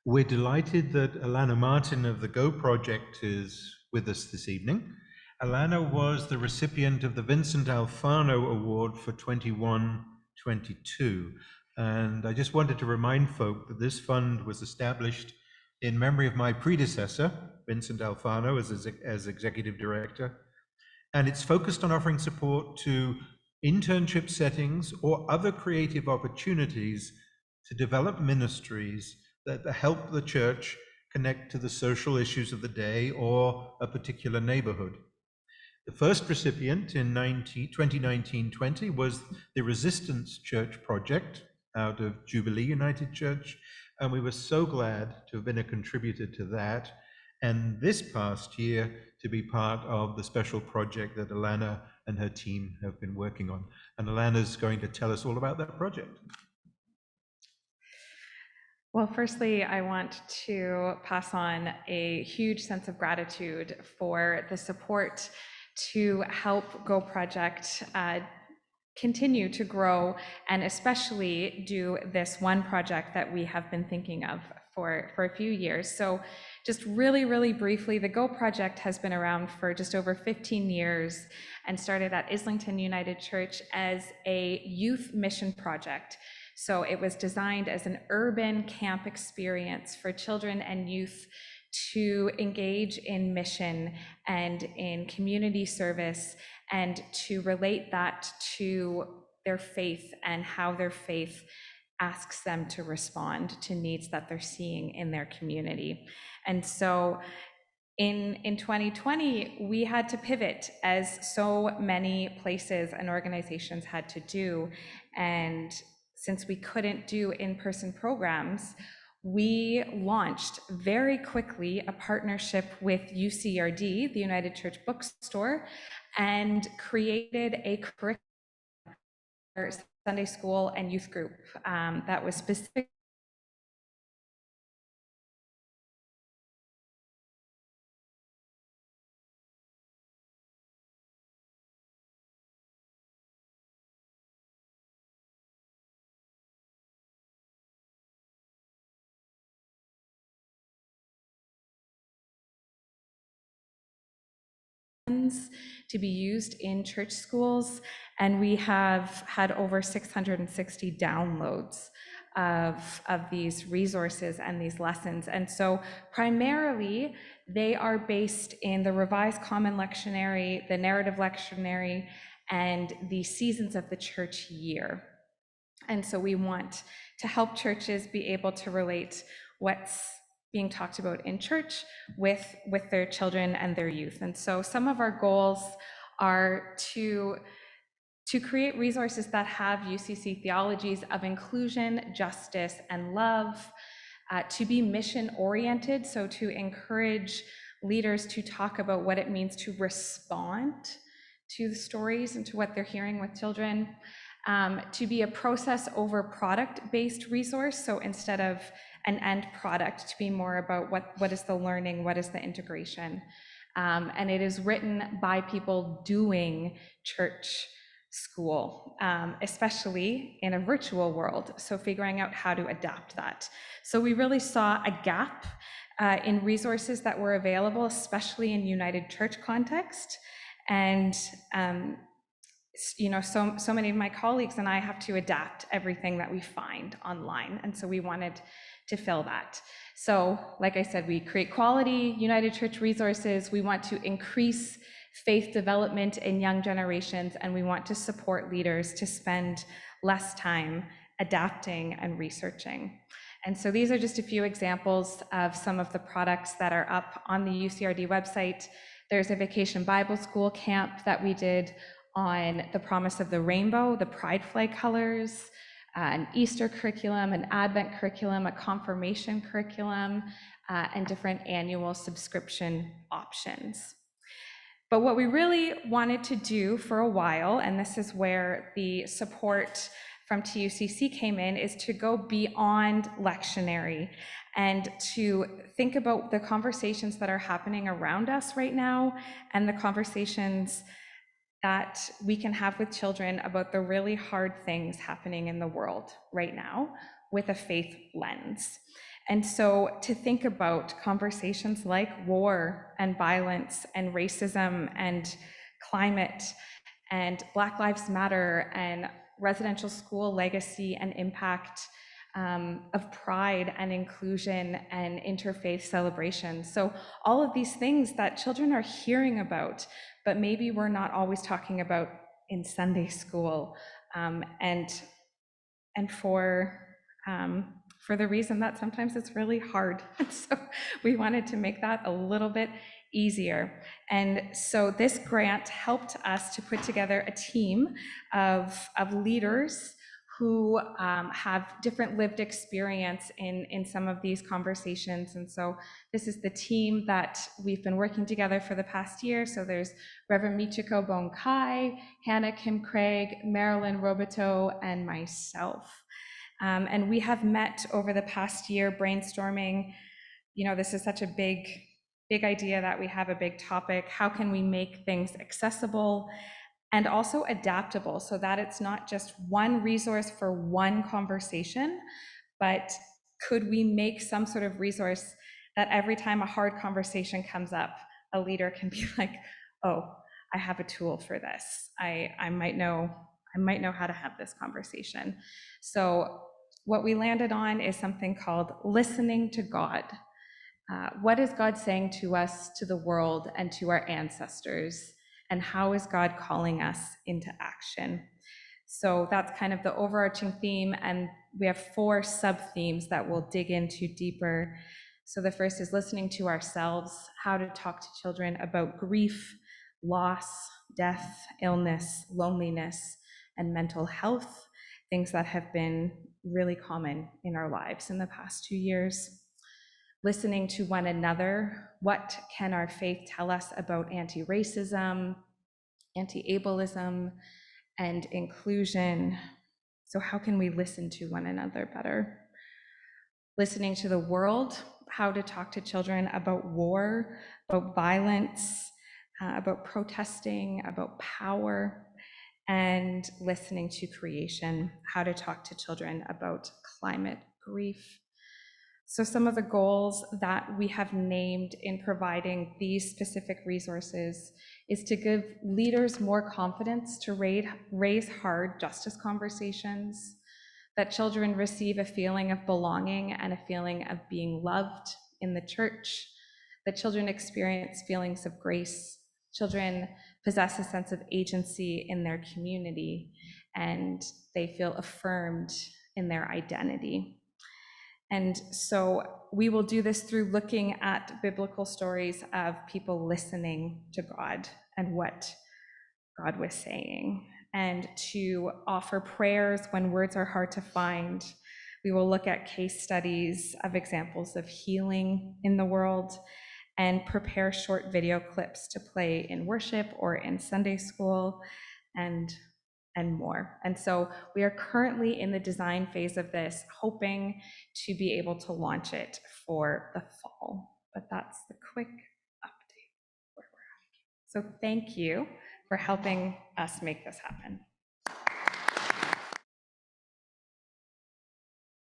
We're delighted that Alana Martin of the Go Project is with us this evening. Alana was the recipient of the Vincent Alfano Award for 21-22. And I just wanted to remind folk that this fund was established in memory of my predecessor, Vincent Alfano, as executive director. And it's focused on offering support to internship settings or other creative opportunities to develop ministries that help the church connect to the social issues of the day or a particular neighborhood. The first recipient in 2019-20 was the Resistance Church Project out of Jubilee United Church, and we were so glad to have been a contributor to that, and this past year to be part of the special project that Alana and her team have been working on. And Alana's going to tell us all about that project. Well, firstly, I want to pass on a huge sense of gratitude for the support to help Go Project continue to grow, and especially do this one project that we have been thinking of for a few years. So just really briefly, the Go Project has been around for just over 15 years and started at Islington United Church as a youth mission project. So it was designed as an urban camp experience for children and youth to engage in mission and in community service, and to relate that to their faith and how their faith asks them to respond to needs that they're seeing in their community. And so in 2020, we had to pivot, as so many places and organizations had to do. And since we couldn't do in-person programs, we launched very quickly a partnership with UCRD, the United Church Bookstore, and created a curriculum for Sunday school and youth group that was specific to be used in church schools, and we have had over 660 downloads of these resources and these lessons. And so primarily they are based in the Revised Common Lectionary, the Narrative Lectionary, and the Seasons of the Church Year. And so we want to help churches be able to relate what's being talked about in church with their children and their youth. And so some of our goals are to create resources that have UCC theologies of inclusion, justice, and love, to be mission-oriented, so to encourage leaders to talk about what it means to respond to the stories and to what they're hearing with children, to be a process over product-based resource, so instead of an end product, to be more about what is the learning, what is the integration. And it is written by people doing church school, especially in a virtual world, so figuring out how to adapt that. So we really saw a gap in resources that were available, especially in United Church context. And you know, so many of my colleagues and I have to adapt everything that we find online, and so we wanted to fill that. So like I said, we create quality United Church resources, we want to increase faith development in young generations, and we want to support leaders to spend less time adapting and researching. And so these are just a few examples of some of the products that are up on the UCRD website. There's a Vacation Bible School camp that we did on the promise of the rainbow, the pride flag colors, an Easter curriculum, an Advent curriculum, a confirmation curriculum, and different annual subscription options. But what we really wanted to do for a while, and this is where the support from TUCC came in, is to go beyond lectionary and to think about the conversations that are happening around us right now, and the conversations that we can have with children about the really hard things happening in the world right now, with a faith lens. And so to think about conversations like war and violence and racism and climate and Black Lives Matter and residential school legacy and impact, of pride and inclusion and interfaith celebration. So all of these things that children are hearing about, but maybe we're not always talking about in Sunday school, and for the reason that sometimes it's really hard. So we wanted to make that a little bit easier. And so this grant helped us to put together a team of leaders who have different lived experience in some of these conversations. And so this is the team that we've been working together for the past year. So there's Reverend Michiko Bonkai, Hannah Kim Craig, Marilyn Roboteau, and myself. And we have met over the past year brainstorming, this is such a big idea that we have a big topic. How can we make things accessible and also adaptable so that it's not just one resource for one conversation, but could we make some sort of resource that every time a hard conversation comes up, a leader can be like, oh, I have a tool for this. I might know how to have this conversation. So what we landed on is something called listening to God. What is God saying to us, to the world, and to our ancestors? And how is God calling us into action? So that's kind of the overarching theme, and we have 4 sub-themes that we'll dig into deeper. So the first is listening to ourselves, how to talk to children about grief, loss, death, illness, loneliness, and mental health, things that have been really common in our lives in the past 2 years. Listening to one another, what can our faith tell us about anti-racism, anti-ableism, and inclusion? So how can we listen to one another better? Listening to the world, how to talk to children about war, about violence, about protesting, about power, and listening to creation, how to talk to children about climate grief. So some of the goals that we have named in providing these specific resources is to give leaders more confidence to raise hard justice conversations, that children receive a feeling of belonging and a feeling of being loved in the church, that children experience feelings of grace, children possess a sense of agency in their community, and they feel affirmed in their identity. And so we will do this through looking at biblical stories of people listening to God and what God was saying, and to offer prayers when words are hard to find. We will look at case studies of examples of healing in the world and prepare short video clips to play in worship or in Sunday school and more. And so we are currently in the design phase of this, hoping to be able to launch it for the fall. But that's the quick update where we're at. So thank you for helping us make this happen.